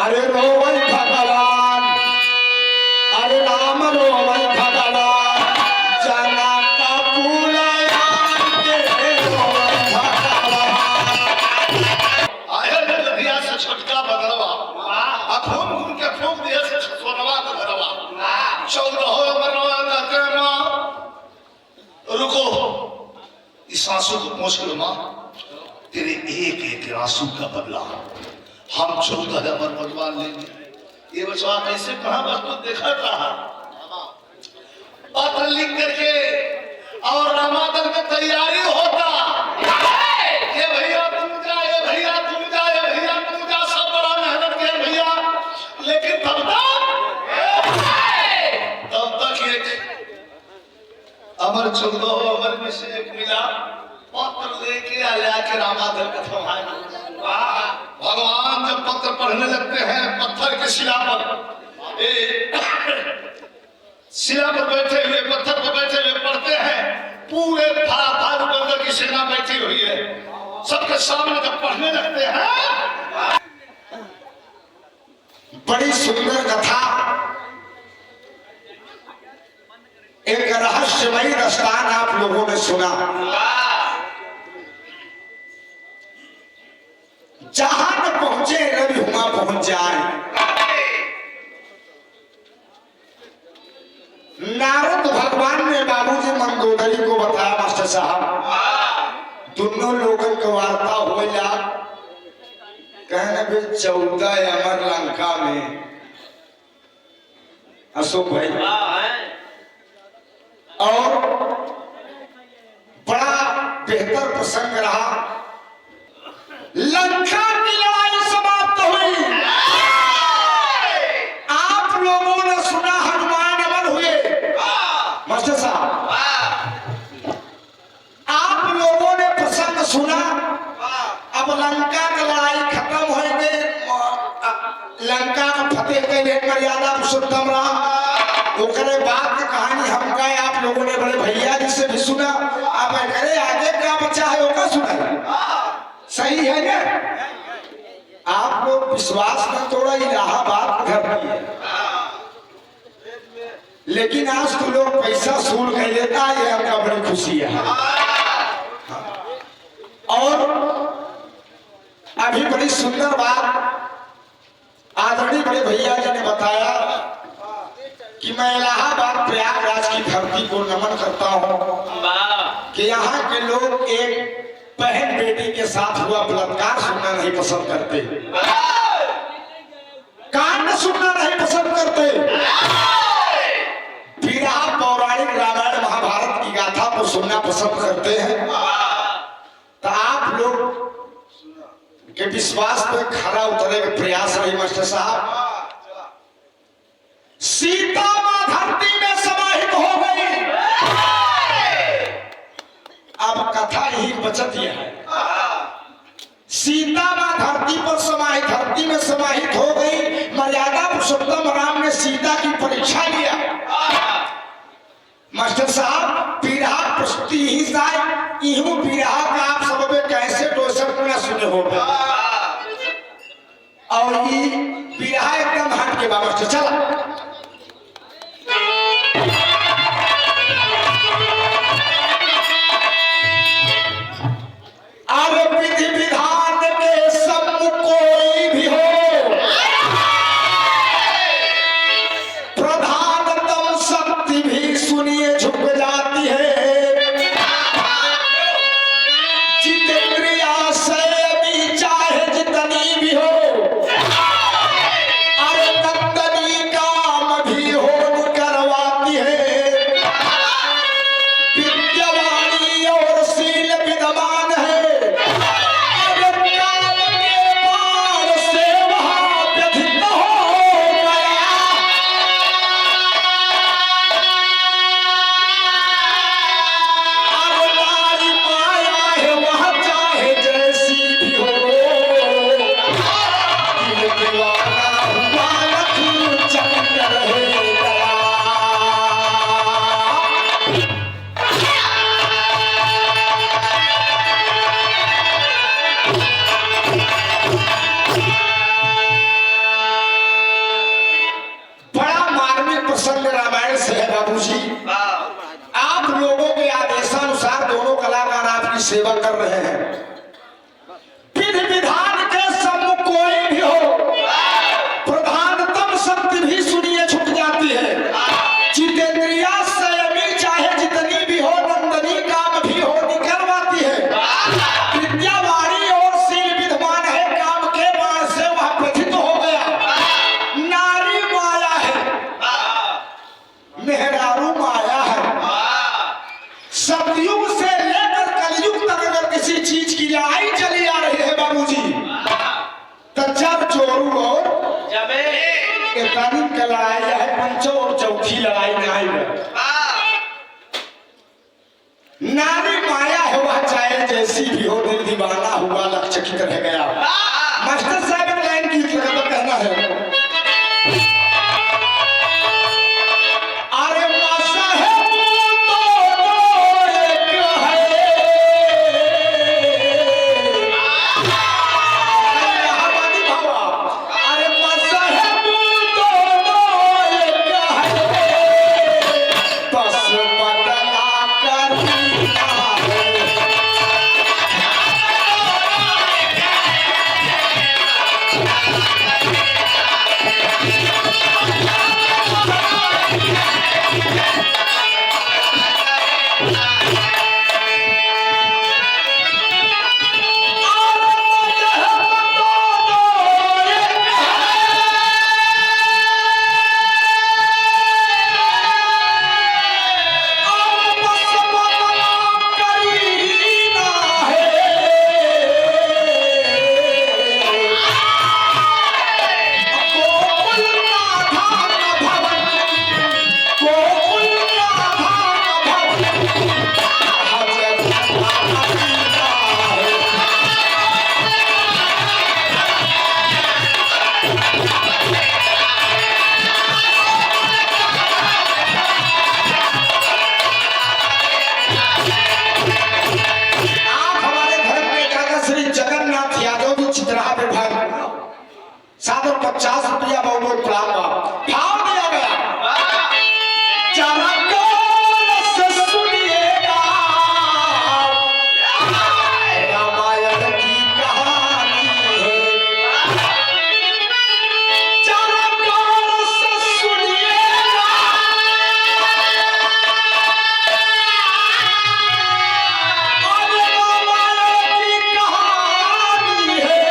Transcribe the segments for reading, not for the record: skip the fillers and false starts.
अरे रोवल भगवान, अरे राम रोवल भगवान, जना का पुलाया के रोवल भगवान। आया लभिया से छटका बगड़वा, घूम घूम के फूंक दिया से सोनवा का घरवा। 14 मरवा कहते हैं माँ, रुको, इस आंसू को पोंछ लो माँ, तेरे एक एक आंसू का बदला हम 14 अमर भगवान लेंगे। ये बचवा कैसे कहा बस तो देखा था पत्र लिख करके और रामादल में तैयारी होता। ये भैया तुम जा, ये भैया तुम जा, ये भैया तुम जा, सब बड़ा मेहनत किया भैया, लेकिन तब तक एक अमर 14 अमर में से एक मिला, पत्र लेके आया के रामादल का थमाया। भगवान जब पत्र पढ़ने लगते हैं पत्थर के शिला पर, शिला पर बैठे हुए, पत्थर पर बैठे हुए पढ़ते हैं, पूरे फारू बंदर की सेना बैठी हुई है, सबके सामने जब पढ़ने लगते हैं। बड़ी सुंदर कथा, एक रहस्यमयी दस्तान आप लोगों ने सुना। जहां न पहुंचे रवि हुआ पहुंच जाए। नारद भगवान ने बाबूजी मंदोदरी को बताया, मास्टर साहब दोनों लोगों की वार्ता हो जा, कहने भी 14 अमर लंका में। अशोक भाई और बड़ा बेहतर प्रसंग रहा। लंका की लड़ाई समाप्त हुई, आप लोगों ने सुना हनुमान अमर हुए। मास्टर साहब आप लोगों ने प्रसंग सुना। अब लंका की लड़ाई खत्म हो गई, लंका का फतेह के मर्यादा पुरुषोत्तम राम। ओकरे बाद की कहानी हम गए, आप लोगों ने बड़े भैया जी से भी सुना। अब अरे आगे क्या बचा है ओका सुना, सही है ना? आप लोग विश्वास न तोड़ा, इलाहाबाद घर की है, लेकिन आज तो लोग पैसा सूल कर लेता है, ये हमका बड़ी खुशी है। और अभी बड़ी सुंदर बात आदरणीय बड़े भैया जी ने बताया कि मैं इलाहाबाद प्रयागराज की धरती को नमन करता हूँ कि यहाँ के लोग एक बहन बेटी के साथ हुआ बलात्कार सुनना नहीं पसंद करते, कांड सुनना नहीं पसंद करते, विराह पौराणिक रामायण महाभारत की गाथा को सुनना पसंद करते हैं। तो आप लोग के विश्वास पे खरा उतरने का प्रयास रही। मास्टर साहब सीता मां धरती में समाहित हो गई। अब कथा यही बचत यह है, सीता मां धरती पर समाहित, धरती में समाहित हो गई। मर्यादा पुरुषोत्तम राम ने सीता की परीक्षा लिया। मास्टर साहब विरह प्रस्तुति ही जाए, इहू विरह का आप सब कैसे दोषर न सुने होगा। और ये विरह एकदम हट के बाबा से चला। अरे विधि विधान के सब कोई भी हो, प्रधानतम शक्ति भी सुनिए झुक जाती है। जितेंद्रिया से भी चाहे जितनी भी हो, अरे नंदनी का लड़ाई है पंचों और चौथी लड़ाई नहीं है। नारी माया हुआ चाहे जैसी भी हो, दिल दीवाना हुआ लक्ष्य की तरह गया। मास्टर साहब एक लाइन की तो कहना है, अरे मासा है तो एक है, अरे मासा है तो एक है, बस बदला करना है। सादर 50 रुपया बहुत प्राप्त भाव दिया गया। जरा गौर से सुनिएगा रामायण की कहानी है, जरा गौर से सुनिएगा रामायण की कहानी है।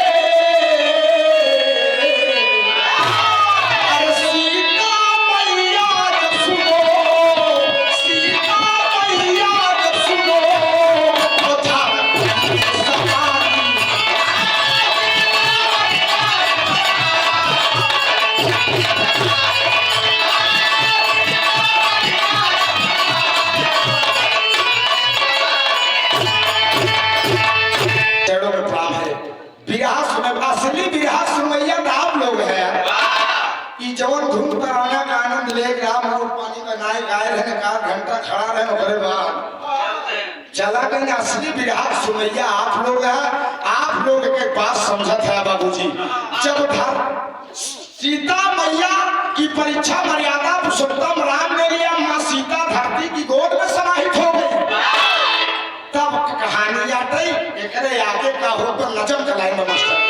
असली बिरहा सुनवैया राम लोग है। जवन धुन तराना का आनंद ले राम और पानी का नाय गाय रहने का घंटा खड़ा रहे बड़े बाद चला गए। असली बिरहा सुनवैया आप लोग है। आप लोग एक बात समझत है बाबूजी, जब सीता मैया की परीक्षा मर्यादा पुरुषोत्तम राम ने लिया, माँ सीता धरती की गोद में समाहित हो गई, तब कहानी आती एक आगे का हो तो नजम चलाएंगे मास्टर।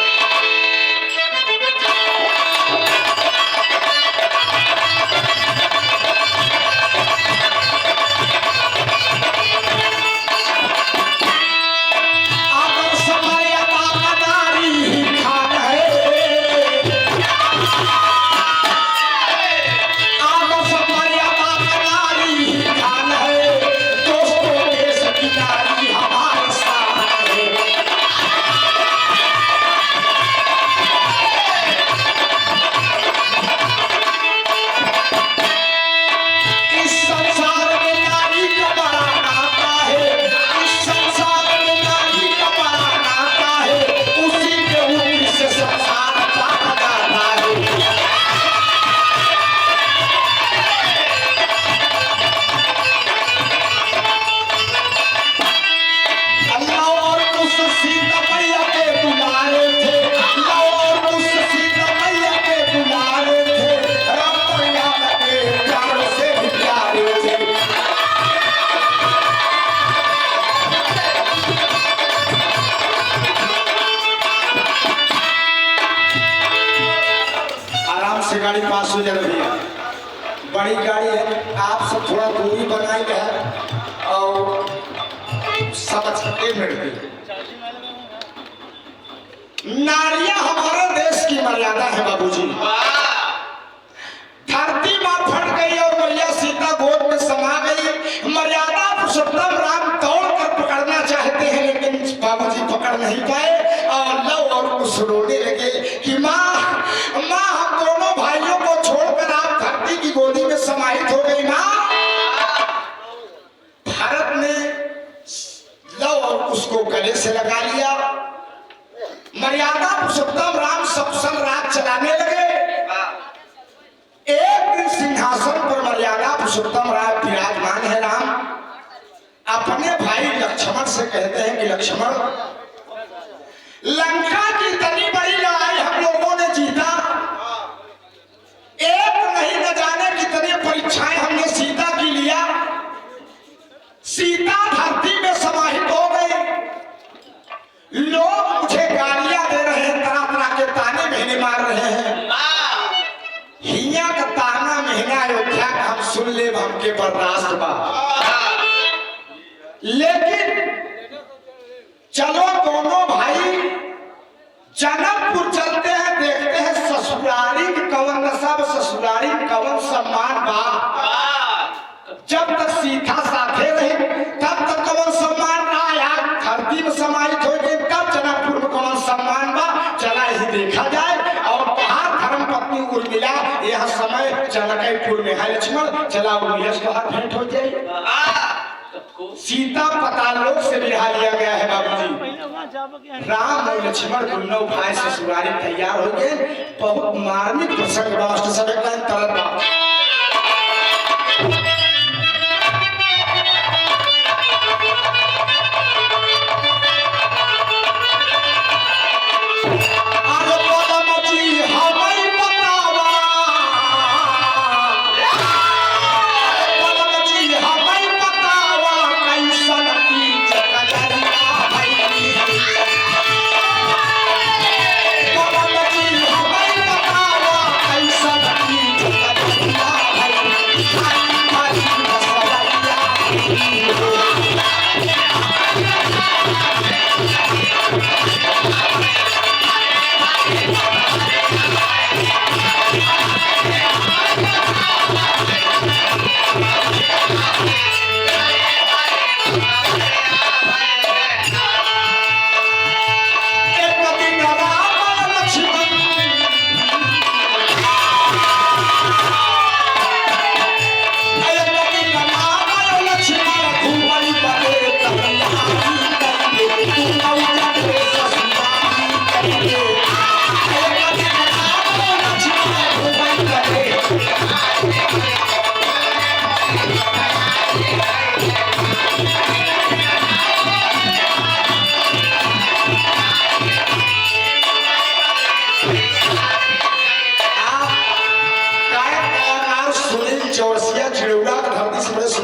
गाड़ी पास हो जाए भैया, बड़ी गाड़ी है, आप सब थोड़ा दूरी बनाएंगे और समझ के मिनट। नारियां हमारे देश की मर्यादा है बाबूजी। धरती मां फट गई और मैया सीता गोद में समा गई। मर्यादा पुरुषोत्तम राम दौड़ कर पकड़ना चाहते हैं लेकिन बाबूजी पकड़ नहीं पाए और लव और कुछ रोने लगे कि माँ हम दोनों भाइयों को छोड़कर आप से कहते हैं कि लक्ष्मण, लंका की इतनी बड़ी लड़ाई हम लोगों ने जीता, एक नहीं न जाने कितने परीक्षाएं हमने सीता की लिया, सीता धरती में समाहित हो गई, लोग मुझे गालियां दे रहे हैं, तरह तरह के ताने महीने मार रहे हैं, हिया का ताना महीना अयोध्या का हम सुन ले, हमके बर्दाश्त बा, लेकिन चलो दोनों भाई जनकपुर चलते हैं, देखते हैं ससुरारी कवन नसब, ससुरारी कवन सम्मान बा। जब तक सीता साथे रही तब तक कवन सम्मान रहा, यहाँ धरती में समाहित हो गई तब जनकपुर में कवन सम्मान बा, चला ही देखा जाए। और कहा धर्म पत्नी उर्मिला, यह समय जनकपुर में है लक्ष्मण, चला उर्मिला से हाथ भेंट हो जाए। सीता पतालोक से बिठा लिया गया है बाबूजी, राम और लक्ष्मण दोनों भाई ससुरारी तैयार हो गए। बहुत मार्मिक प्रसंग राष्ट्र सभा का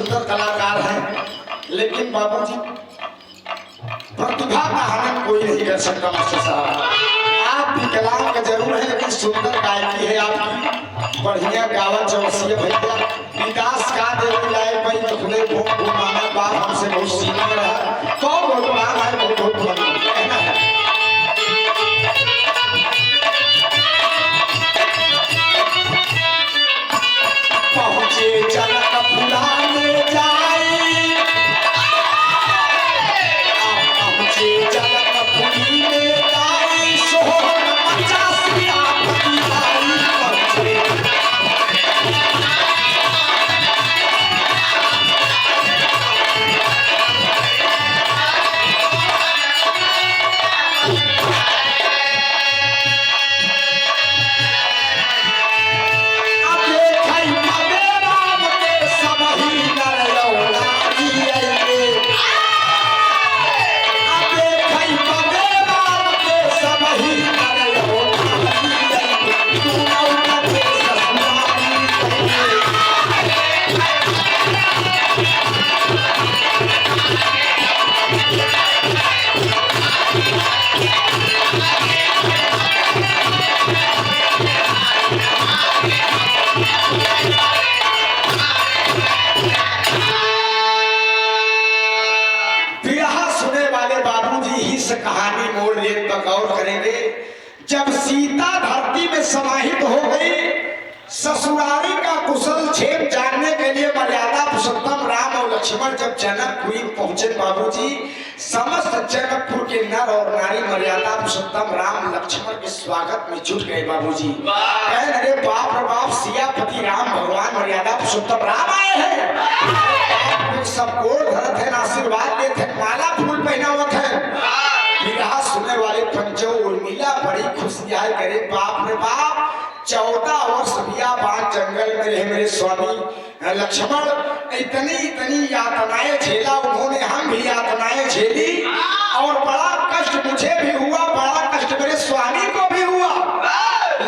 तरफ कलाकार हैं, लेकिन बाबूजी प्रतिभा का हनन कोई नहीं कर सकता। मास्टर साहब, आप विकलांग का जरूर है लेकिन सुंदर गायकी है आपकी, बढ़िया गावा चौरसिया भैया विकास का देवी लाए भाई तो खुदे बहुत माना बात हमसे बहुत सीखा रहा, तो बहुत बड़ा है, बहुत कहना है। पहुंचे जनकपुरा में जाई, पहुंचे जनकपुरी में जाई, सोहर मचा सियापति आई, पहुंचे कहानी मोड़ एक गौर करेंगे। जब सीता धरती में समाहित हो गई, ससुरारी का कुशल क्षेम जानने के लिए मर्यादा पुरुषोत्तम राम और लक्ष्मण जब जनकपुरी पहुंचे बाबूजी, समस्त जनकपुर के नर और नारी मर्यादा पुरुषोत्तम राम लक्ष्मण के स्वागत में जुट गए बाबूजी। अरे बाप रे बाप, सियापति राम भगवान मर्यादा पुरुषोत्तम राम आए हैं, सब गोड़ धरत है, आशीर्वाद देते हैं, माला फूल पहनावत है। विरहा सुनने वाले पंचों उर्मिला बड़ी खुशियां करे, बाप रे बाप 14 वर्ष बियाबान जंगल में रहे मेरे स्वामी, लक्ष्मण इतनी इतनी यातनाएं झेला उन्होंने, हम भी यातनाएं झेली और बड़ा कष्ट मुझे भी हुआ, बड़ा कष्ट मेरे स्वामी को भी हुआ,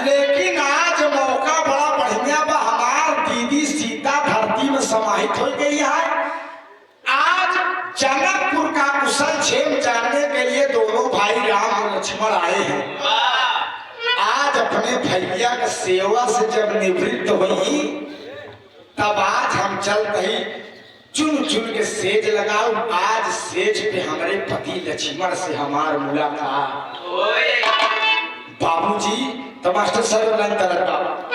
लेकिन आज मौका बड़ा बढ़िया बा, हमार दीदी सीता धरती में समाहित हो गई है। आज जनकपुर का कुशल क्षेम जानने के लिए दोनों भाई राम और लक्ष्मण आए हैं। आज अपने भैया की सेवा से जब निवृत्त हुई तब आज हम चलते ही चुन चुन के सेज लगाओ। आज सेज पे हमारे पति लक्ष्मण से हमार मुलाकात। बाबूजी तो मास्टर साहब लाइन तरफ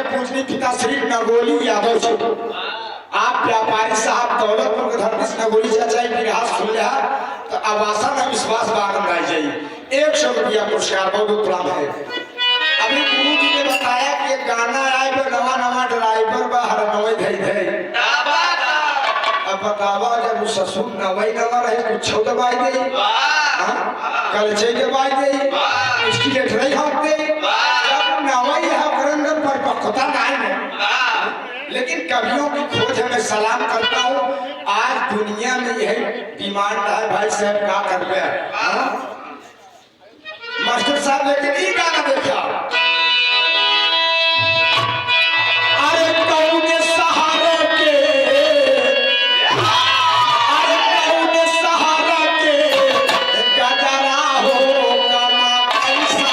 पूजनी पिता श्री नगोली यादव जी, आप व्यापारी साहब दौलतपुर के धरती से नगोली चाचा इतिहास सुन लिया तो आवासा में विश्वास बागन गाई जाइए। 100 रुपया पुरस्कार बहुत प्रणाम है। अभी गुरु जी ने बताया कि एक गाना आए पे नवा नवा ड्राइवर बा हर नवे धई धई। अब बतावा जब ससुर नवई नवा रहे कुछ दबाई दे, कल चे दबाई दे, इसकी डेट रही हम दे, जब नवई है करंदर पर पकता नहीं है। लेकिन कवियों की खोज में सलाम करता हूँ। आज दुनिया में यही डिमांड है भाई साहब क्या कर रहे मास्टर साहब, लेकिन ये गाना देखा अरे कौन सहारा के, अरे कौन सहारा के गजरा हो कमा पैसा।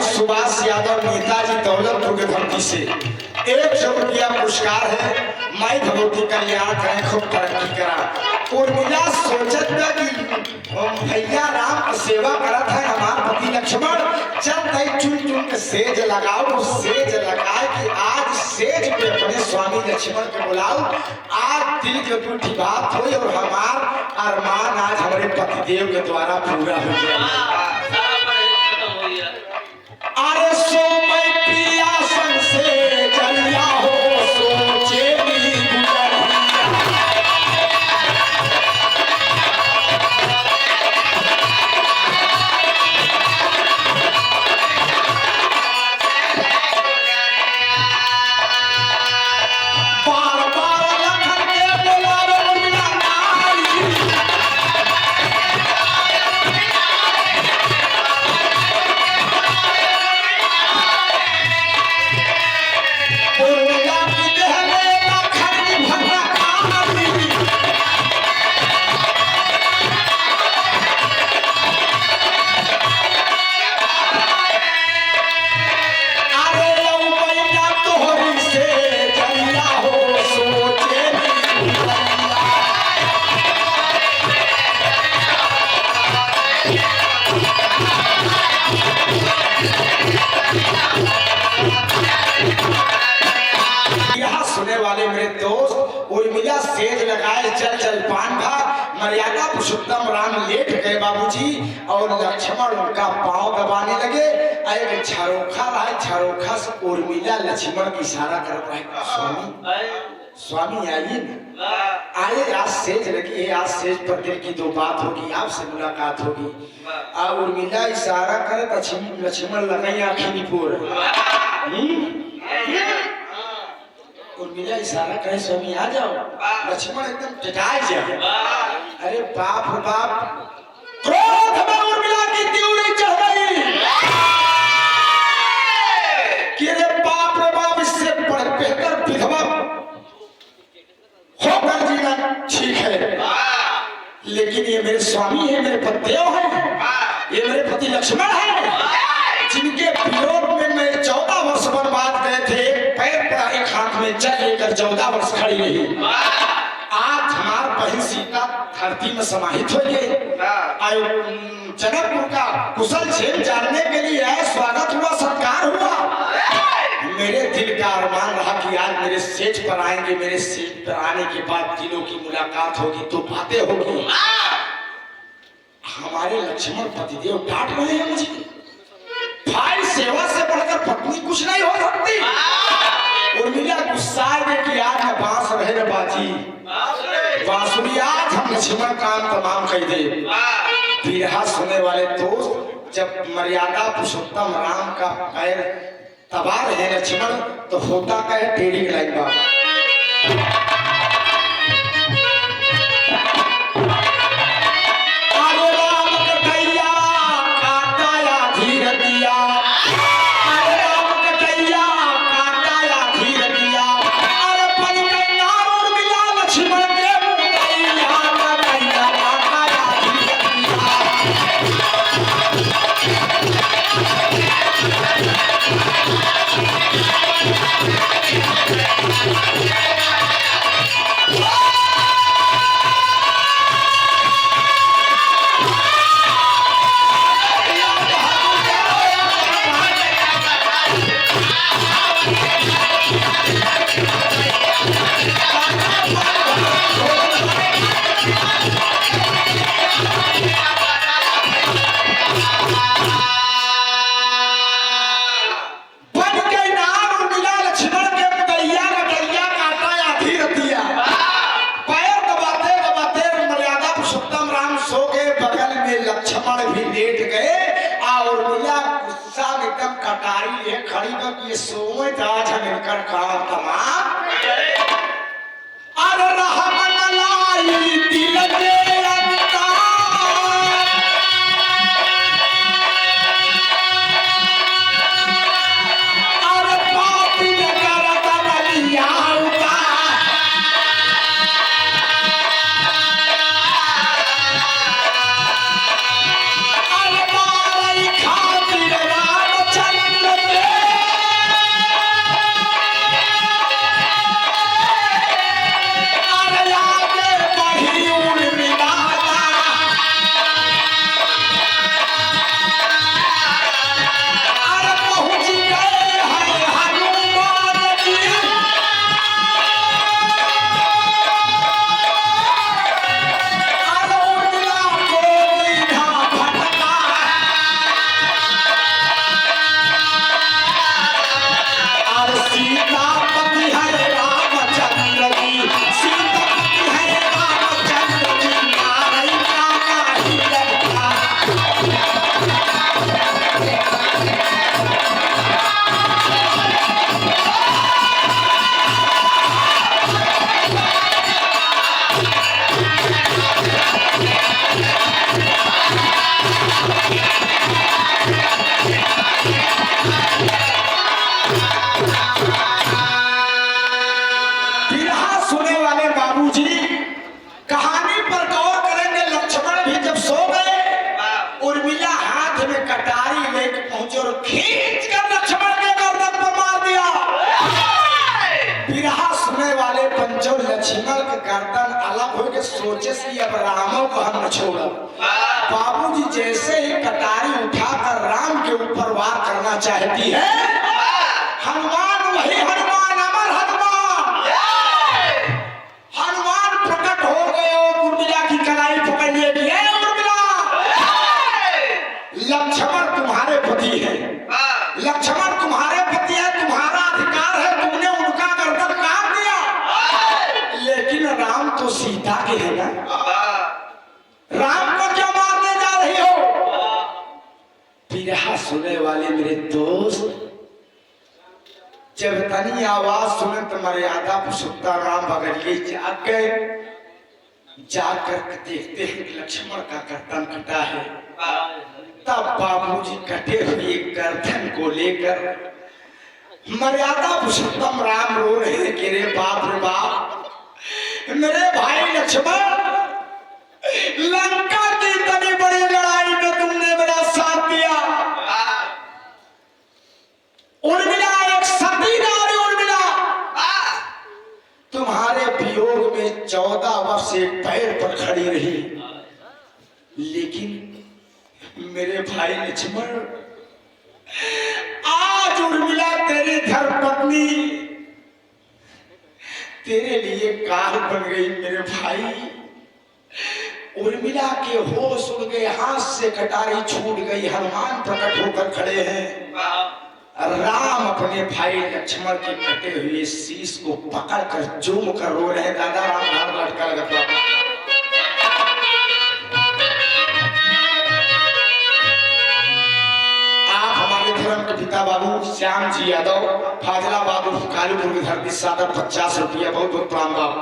सुभाष यादव नेताजी दौलतपुर के धरती से 100 रुपया पुरस्कार है। माई भगवती कल्याण करें, खूब तरक्की करा। उर्मिला सोचत कि भैया राम की सेवा करत है हमार पति लक्ष्मण, जब तक चुन चुन के सेज लगाओ, सेज लगाए कि आज सेज पे अपने स्वामी लक्ष्मण के बुलाओ। आज दिल के टूटी बात हुई और हमार अरमान आज हमारे पतिदेव के द्वारा पूरा हो गया। अरे सो मैं पिया सन से जलिया हो सोचे नी गुजरिया। बार बार लखन के बुलावे उर्मिला नारी। सेज लगाए चल चल पान भा मर्यादा पुरुषोत्तम राम लेट गए बाबूजी और लक्ष्मण उनका पांव दबाने लगे। एक झरोखा रहा, झरोखा से उर्मिला लक्ष्मण की इशारा कर रहा है, स्वामी स्वामी आइए ना, आइए आज सेज लगी है, आज सेज पर दिल की 2 बात होगी, आपसे मुलाकात होगी। उर्मिला इशारा करे लक्ष्मण लगाई आखिरी पोर। उर्मिला इशारा करे स्वामी आ जाओ। लक्ष्मण एकदम टिटाए जाए। अरे बाप रे बाप, क्रोध में उर्मिला की त्योरी चढ़ गई कि अरे बाप रे बाप, इससे बेहतर विधवा होकर जीना ठीक है, लेकिन ये मेरे स्वामी है, मेरे पतिदेव है, ये मेरे पति लक्ष्मण है, जिनके विरोध में मैं 14 वर्ष बर्बाद गए थे। पैर पर एक हाथ में जल लेकर 14 वर्ष खड़ी रही। आज हमार बहन सीता धरती में समाहित हो गई। जनकपुर का कुशल क्षेम जानने के लिए आए, स्वागत हुआ, सत्कार हुआ। मेरे दिल का अरमान रहा कि आज मेरे सेज पर आएंगे, मेरे सेज पर आने के बाद दिलों की मुलाकात होगी तो बातें होगी। हमारे लक्ष्मण पतिदेव डांट रहे हैं मुझे, भाई सेवा से बढ़कर पत्नी कुछ नहीं हो सकती। उर्मिला गुस्सा है कि आज मैं बांस रहे न बाजी, बांसुरी आज हम लक्ष्मण काम तमाम कह दे। बिरहा सुनने वाले दोस्त, जब मर्यादा पुरुषोत्तम राम का पैर तबाह है लक्ष्मण, तो होता क्या है टेढ़ी लाइन बात। ये सोच आज हम इनकर काम तमाम अरे रहमन लाई दिल के अंता अरे पापी ने करता बलिया उता अरे मारी खातिर रामचंद्र के खींच कर लक्ष्मण के गर्दन पर मार दिया। बिरहा सुनने वाले पंचों लक्ष्मण के गर्दन अलग हो के सोचे कि अब रामों को हम न छोड़ो। बाबूजी जैसे ही कटारी उठाकर राम के ऊपर वार करना चाहती है, हनुमान वही हनुमान, अमर हनुमान, हनुमान प्रकट हो गए और उर्मिला की कलाई पकड़ लिए। लक्ष्मण तुम्हारे पति है, लक्ष्मण तुम्हारे पति है, तुम्हारा अधिकार है, तुमने उनका गर्दन काट दिया, लेकिन राम तो सीता के है ना, राम को क्यों मारने जा रही हो? बिरहा सुनने वाले मेरे दोस्त, जब तनी आवाज सुने तो मर्यादा पुरुषोत्तम राम बगलिए जाग गए। जाकर के देखते हैं कि लक्ष्मण का गर्दन कटा है। तब बाबूजी कटे हुए गर्दन को लेकर मर्यादा पुरुषोत्तम राम रो रहे हैं कि रे बाप मेरे भाई लक्ष्मण, लंका की इतनी बड़ी लड़ाई में तुमने मेरा साथ दिया। उर्मिला एक सती नारी, उर्मिला तुम्हारे वियोग में 14 वर्ष एक पैर पर खड़ी रही, लेकिन मेरे भाई लक्ष्मण आज उर्मिला तेरी धर्मपत्नी तेरे लिए काल बन गई। मेरे भाई उर्मिला के होश उड़ गए, हाथ से कटारी छूट गई। हनुमान प्रकट होकर खड़े हैं। राम अपने भाई लक्ष्मण के कटे हुए शीश को पकड़कर झूम कर रो रहे हैं। दादा राम हाथ लटका लगा। आप हमारे धर्म के पिता बाबू श्याम जी यादव, फाजला बाबू कालीपुर की धरती, सादर 50 रुपया, बहुत बहुत प्रणाम बाबू।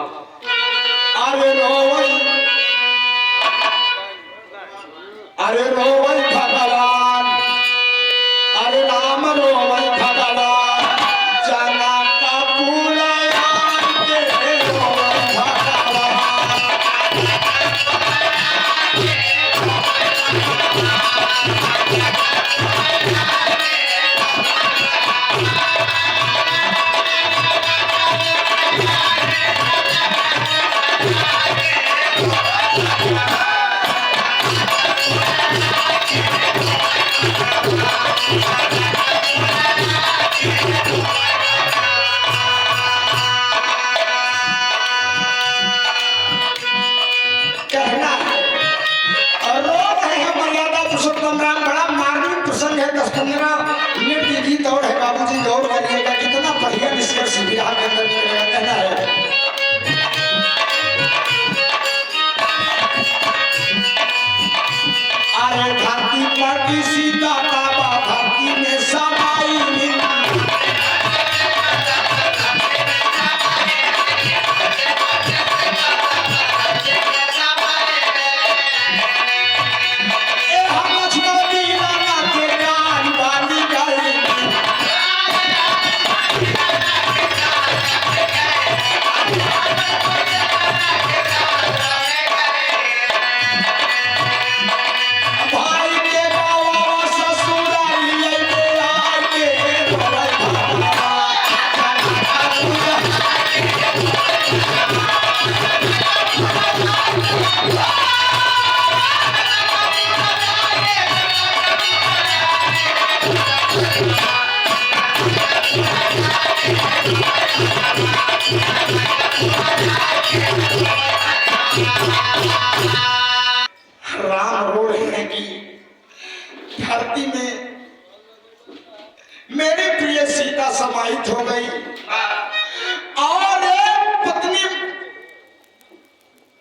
अरे रोवई भगवान, अरे राम रोवई भगवान, जना का पूरा के रोवई भगवान। सीता बाबा धरती में समाई राम रो रहे हैं कि धरती में मेरी प्रिय सीता समाहित हो गई और पत्नी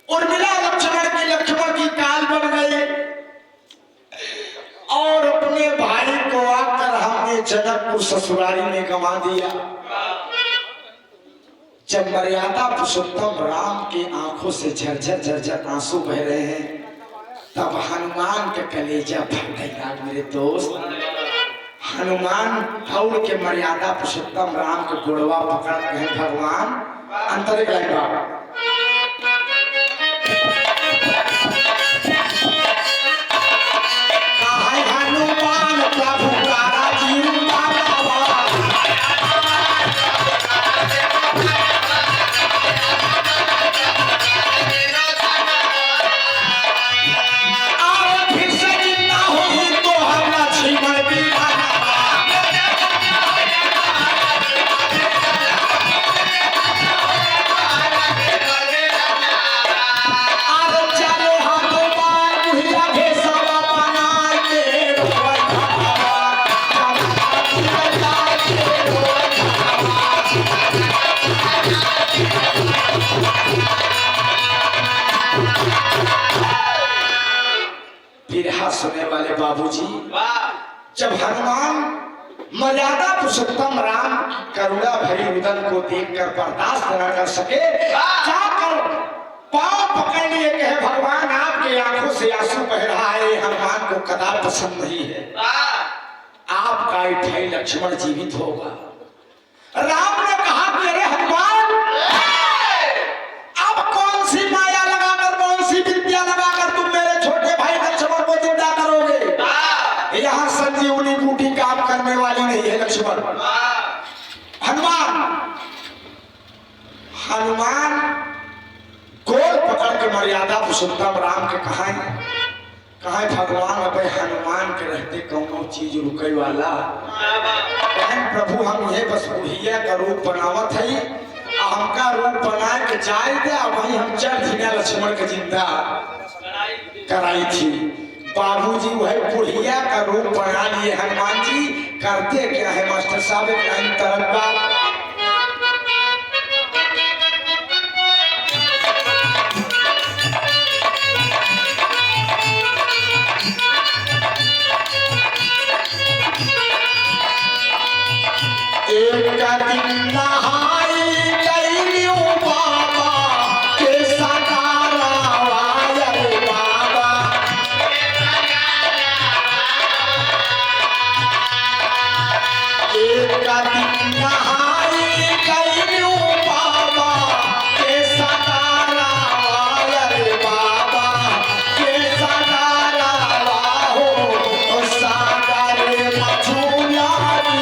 उर्मिला लक्ष्मण की काल बन गई और अपने भाई को आकर हमने जनकपुर ससुराली में गंवा दिया। जब मर्यादा पुरुषोत्तम राम की आंखों से झरझर झरझर आंसू बह रहे हैं, तब हनुमान के कलेजा फट गया। मेरे दोस्त, हनुमान दौड़ के मर्यादा पुरुषोत्तम राम के गुड़वा पकड़ के भगवान अंतरिक लगा हनुमान प्रभु का राजीव सुने वाले बाबूजी, जब हनुमान मर्यादा पुरुषोत्तम राम करुणा भरी रुदन को देखकर बर्दाश्त न कर सके, जाकर पांव पकड़ लिए, कहे भगवान आपके आंखों से आंसू बह रहा है, हनुमान को कदापि पसंद नहीं है, आपका इठाई लक्ष्मण जीवित होगा। राम ने कहा कि अरे हनुमान, अब कौन सी माया लगाकर, कौन सी विद्या लगाकर तुम मेरे छोटे भाई लक्ष्मण को जिंदा करोगे? यहाँ संजीवनी बूटी काम करने वाली नहीं है लक्ष्मण। हनुमान गोल पकड़ के मर्यादा पुरुषोत्तम राम के कहा भगवान अब हनुमान के रहते कौनो चीज रुके वाला? प्रभु हम ये बस बुढ़िया का रूप बनावत है, हमका रूप बना के जाए दे, वही हम चल धीना लक्ष्मण के जिंदा कराई थी। बाबूजी वह बुढ़िया का रूप बना लिए। हनुमान जी करते क्या है मास्टर साहब, एक तरफ बात एक दिन नहाई गई बाबा के सगारा वाले बाबा, एक दिन नहाई गई बाबा के सगारा वाले बाबा के सगारा हो सागरे मछुआरी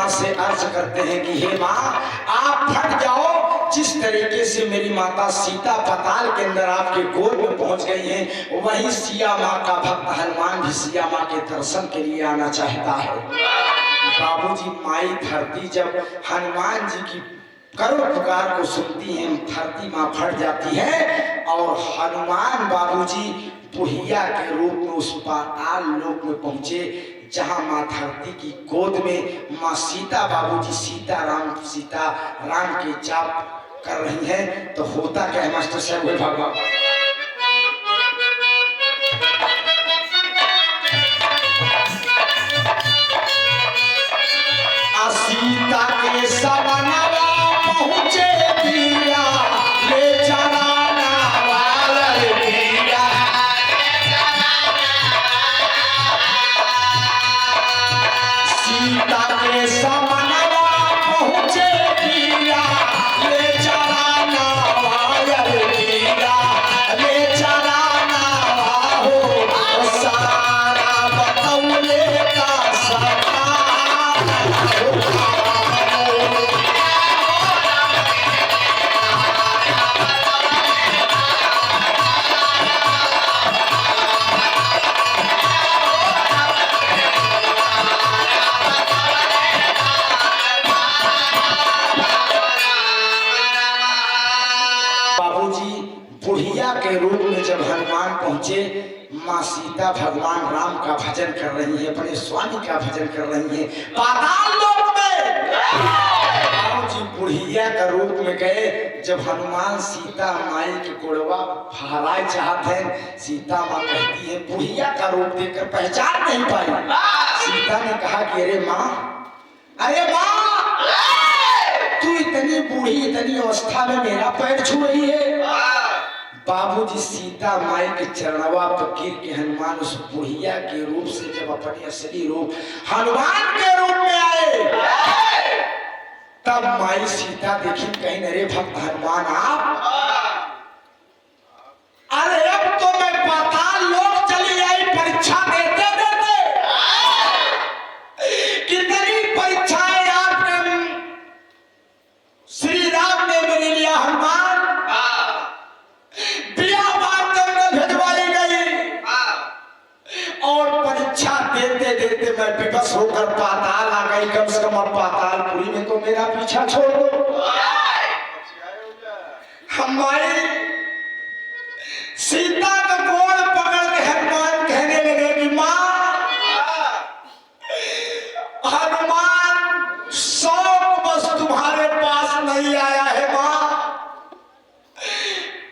से अर्ज करते हैं कि हे माँ आप फट जाओ। जिस तरीके से मेरी माता सीता पाताल के अंदर आपके गोद में पहुंच गई हैं, वहीं सिया माँ का भक्त हनुमान भी सिया माँ के दर्शन के लिए आना चाहता है। बाबूजी माई धरती जब हनुमान जी की करो पुकार को सुनती हैं, धरती माँ फट जाती है और हनुमान बाबूजी बुढ़िया के रूप में उस पाताल लोक में पहुंचे जहां माँ धरती की गोद में माँ सीता बाबूजी सीता राम के जाप कर रही हैं। तो होता क्या है मास्टर साहब, वे भगवान सीता के सवनवा पहुंचे दिया ले चराना वाले दिया, सीता के सवनवा पहुंचे दिया ले चराना वाले दिया, ले चराना हो सारा बतौले का सखा। बुढ़िया के रूप में जब हनुमान पहुंचे, माँ सीता भगवान राम का भजन कर रही है, अपने स्वामी का भजन कर रही है पाताल लोक में। बाबूजी बुढ़िया का रूप में गए, जब हनुमान सीता माई के कोड़वा फहराए चाहते हैं, सीता माँ कहती है, बुढ़िया का रूप देखकर पहचान नहीं पाई। सीता ने कहा कि अरे माँ तू इतनी बूढ़ी, इतनी अवस्था में मेरा पैर छू रही है। बाबूजी सीता माई के चरणवा पर गिर के हनुमान उस बुढ़िया के रूप से जब अपने असली रूप हनुमान के रूप में आए, तब माई सीता देखी, कहीं अरे भक्त हनुमान आप, अरे अब तो मैं पाताल लोक चली आई परीक्षा देते देते। कितनी परीक्षाएं आपने श्री राम ने मेरे लिए हनुमान भिजवाई गई, और परीक्षा देते देते मैं विवश होकर पाताल आ गई। कम से कम पातालपुरी में तो मेरा पीछा छोड़ दो। हमारी सीता का गोड़ पकड़ के हनुमान कहने लगे कि माँ, हनुमान शौक बस तुम्हारे पास नहीं आया है माँ।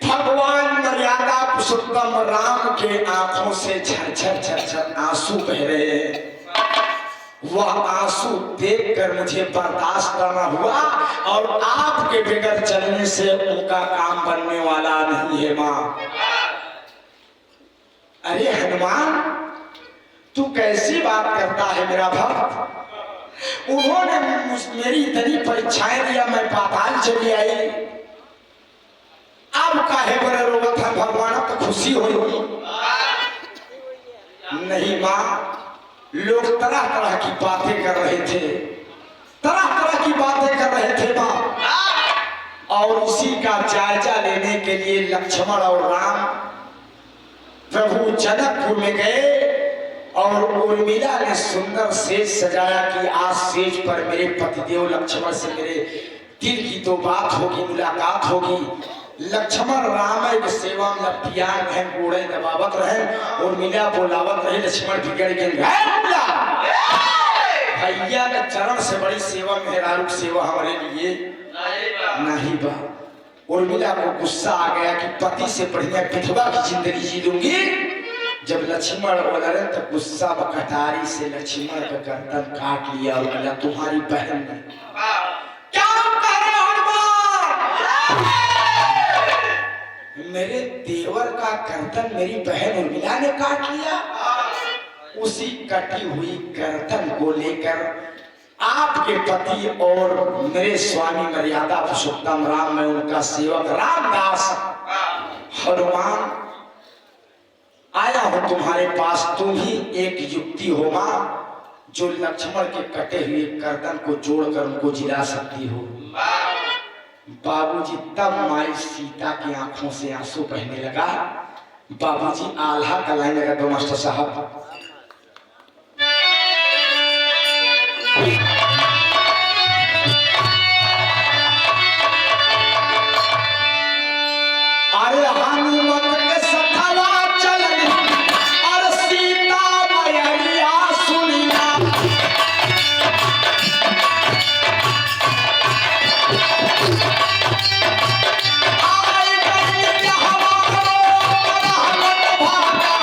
भगवान मर्यादा पुरुषोत्तम राम के आंखों से झरझर झरझर आंसू बह रहे हैं। वह आंसू देखकर मुझे बर्दाश्त करना हुआ, और आपके बगैर चलने से उनका काम बनने वाला नहीं है माँ। अरे हनुमान, तू कैसी बात करता है मेरा भक्त? उन्होंने मेरी इतनी परीक्षाएं दिया, मैं पाताल चली आई, अब काहे बड़े रोवत है भगवान? तो खुशी होगी नहीं माँ। लोग तरह तरह की बातें कर रहे थे, तरह तरह की बातें कर रहे थे माँ, और उसी का जायजा लेने के लिए लक्ष्मण और राम प्रभु जनकपुर में गए, और उर्मिला ने सुंदर सेज सजाया कि आज सेज पर मेरे पतिदेव लक्ष्मण से मेरे दिल की तो बात होगी, मुलाकात होगी। लक्ष्मण राम के सेवा में लपटियान बहन गोड़े दबावत रहे, और मिला बोलावत रहे। लक्ष्मण बिगड़ गए, भैया के चरण से बड़ी सेवा मेहरारू सेवा हमारे लिए नहीं बा। उर्मिला को गुस्सा आ गया कि पति से बढ़िया विधवा की जिंदगी जी लूंगी। जब लक्ष्मण बोले तो गुस्सा कटारी से लक्ष्मण का गर्दन काट लिया। और तुम्हारी बहन ने क्या कह रहे हो हनुमान? मेरे देवर का गर्दन मेरी बहन उर्मिला ने काट लिया। उसी कटी हुई गर्दन को लेकर आपके पति और मेरे स्वामी मर्यादा पुरुषोत्तम राम में उनका सेवक रामदास हनुमान आया हूं तुम्हारे पास। तुम ही एक युक्ति हो मां, जो लक्ष्मण के कटे हुए गर्दन को जोड़कर उनको जिला सकती हो। बाबूजी तब माई सीता की आंखों से आंसू बहने लगा। बाबूजी आल्हा कलाने लगा, दो मास्टर साहब अरे हनुमत के सथवा चलन, और सीता मैया सुनिया। आई गई हमारो रहमत भागा,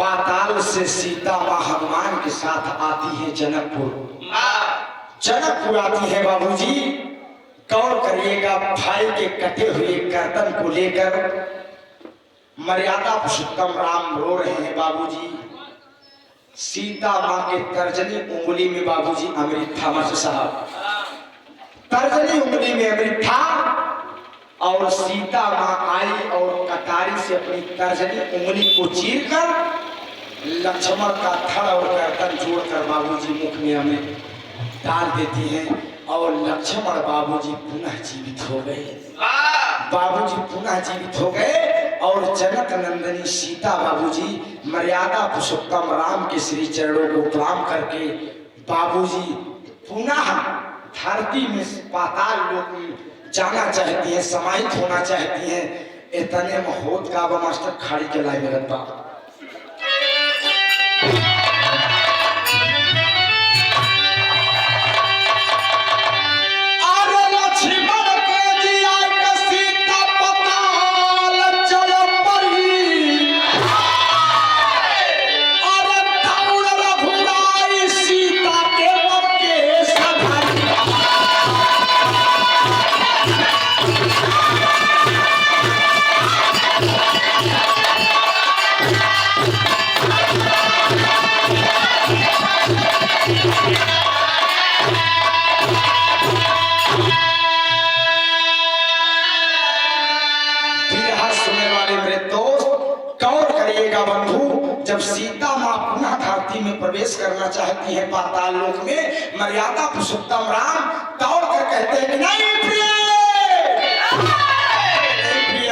पाताल से सीता माँ हनुमान के साथ आती है जनकपुर। जनकपुर आती है बाबूजी। गौर करिएगा, भाई के कटे हुए गर्दन को लेकर मर्यादा पुरुषोत्तम राम रो रहे हैं बाबूजी। सीता माँ के तर्जनी उंगली में बाबूजी अमृत था। मास्टर साहब, तर्जनी उंगली में अमृत था और सीता माँ आई और कटारी से अपनी तर्जनी उंगली को चीरकर लक्ष्मण का धड़ और गर्दन जोड़कर बाबूजी मुख में अमृत डाल देती हैं और लक्ष्मण बाबूजी पुनः जीवित हो गए। बाबूजी पुनः जीवित हो गए और जनक नंदनी सीता बाबूजी मर्यादा पुरुषोत्तम राम के श्री चरणों को प्रणाम करके बाबूजी पुनः धरती में पाताल लोक में जाना चाहती हैं, समाहित होना चाहती हैं। इतने महोत का मास्टर खाड़ी के लाई में रखा। जब सीता माँ पुनः धरती में प्रवेश करना चाहती है पाताल लोक में, मर्यादा पुरुषोत्तम राम दौड़ कर कहते हैं कि नहीं प्रिय, नहीं प्रिय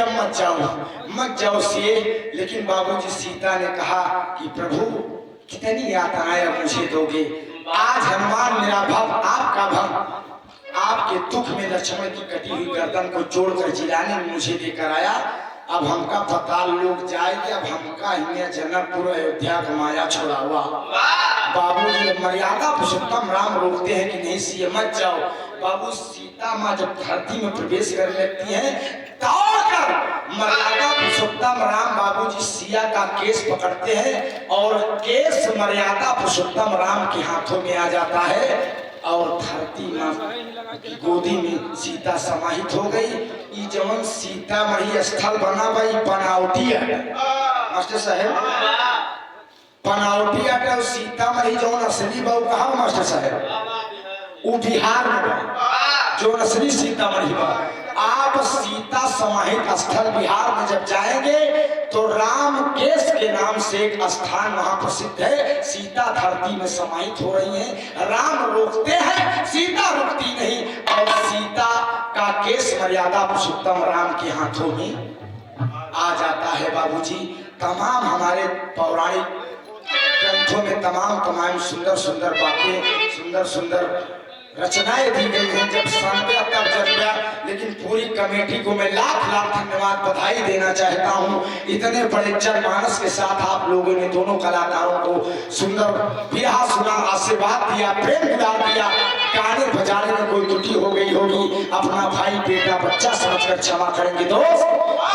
मत जाओ सिए। लेकिन बाबूजी सीता ने कहा कि प्रभु कितनी यातनाएं अब मुझे दोगे। आज हनुमान मेरा भव, आपका भव, आपके दुख में लक्ष्मण की कटी हुई गर्दन को जोड़कर जिलाने में मुझे लेकर आया। अब हमका पाताल लोग जाएंगे, अब हमका हिया जनकपुर अयोध्या का माया छोड़ा हुआ। बाबूजी मर्यादा पुरुषोत्तम राम रोकते हैं कि नहीं सिए मत जाओ। बाबू सीता माँ जब धरती में प्रवेश करने लगती है, दौड़कर मर्यादा पुरुषोत्तम राम बाबूजी सिया का केस पकड़ते हैं और केस मर्यादा पुरुषोत्तम राम के हाथों में आ जाता है और धरती माँ की गोदी में सीता समाहित हो गई। ई जवन सीतामढ़ी स्थल बना भाई बनावटी है मास्टर साहेब, बनावटी है। तो सीतामढ़ी जवन असली बहु कहा मास्टर साहेब, वो बिहार में जो असली सीतामढ़ी बा। आप सीता समाहित स्थल बिहार में जब जाएंगे तो राम केस के नाम से एक स्थान वहां प्रसिद्ध है। सीता धरती में समाहित हो रही हैं, राम रोकते हैं, सीता रुकती नहीं और सीता का केस मर्यादा पुरुषोत्तम राम के हाथों में आ जाता है। बाबूजी तमाम हमारे पौराणिक ग्रंथों में तमाम सुंदर सुंदर बातें, सुंदर सुंदर रचनाएं दी गई हैं। जब संत्या तब जन्मा, लेकिन पूरी कमेटी को मैं लाख धन्यवाद बधाई देना चाहता हूं। इतने बड़े जनमानस के साथ आप लोगों ने दोनों कलाकारों को सुंदर बिरहा सुना, आशीर्वाद दिया, प्रेम दुलार दिया। गाने बजाने में कोई त्रुटि हो गई होगी, अपना भाई बेटा बच्चा समझकर क्षमा करेंगे दोस्त।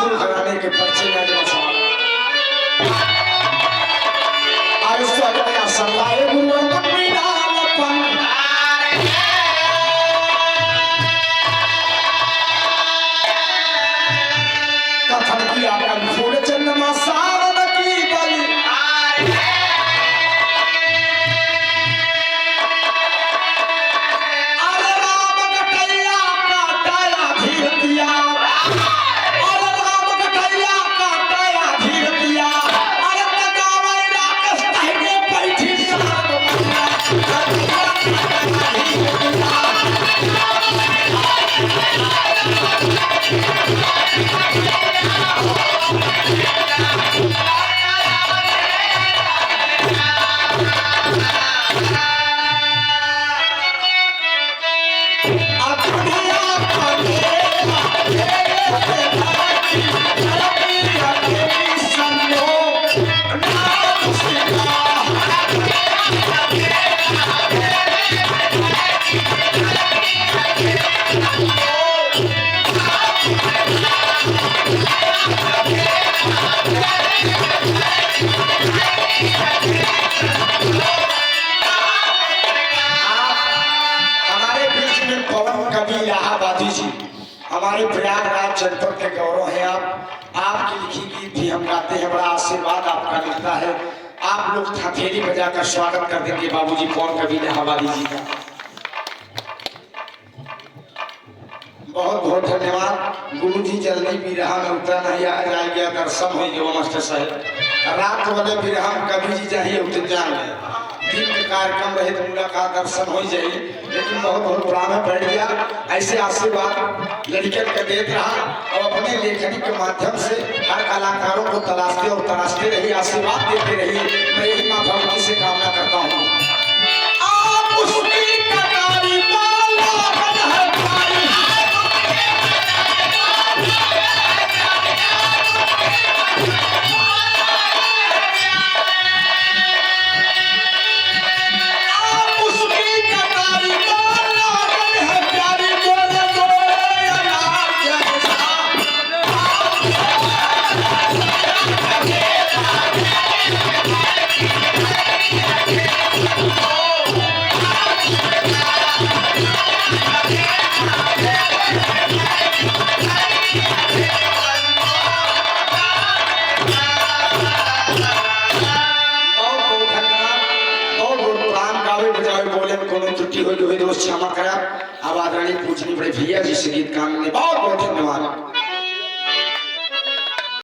गुरु घराने के बच्चे में कथन किया फूल चंद्रमा सारद की बलि, अरे राम कटैया काटाया धीर दिया, अरे राम कटैया काटाया धीर दिया, अरे तगावै राकेश तहके बाबूजी जी हमारे प्रयागराज जनपद के गौरव हैं आप। आपकी लिखी गीत भी हम गाते हैं, बड़ा आशीर्वाद आपका मिलता है। आप लोग थाथेली बजाकर स्वागत कर देंगे बाबूजी। कौन कवि ने हवा दीजिएगा। बहुत बहुत धन्यवाद गुरुजी। जल्दी बिरहा में उतर नहीं आ जाएगा, दर्शन हो जो मास्टर साहब। रात वाले बिरहा में कभी जी चाहिए उतर जाए, दिन के कार्यक्रम रहे तो मुलाकात दर्शन हो जाए। लेकिन बहुत बहुत प्राण में बैठ गया। ऐसे आशीर्वाद लड़कियों का देते रहा और अपने लेखनी के माध्यम से हर कलाकारों को तलाशते और तराशते रहिए, आशीर्वाद देते रहिए। मैं यही माँ भगवती से कामना करता हूँ। आप उसकी कटारी क्षमा करा। अब आदरणीय पूजनीय बड़े भैया जी से गीत गाने बहुत बहुत धन्यवाद।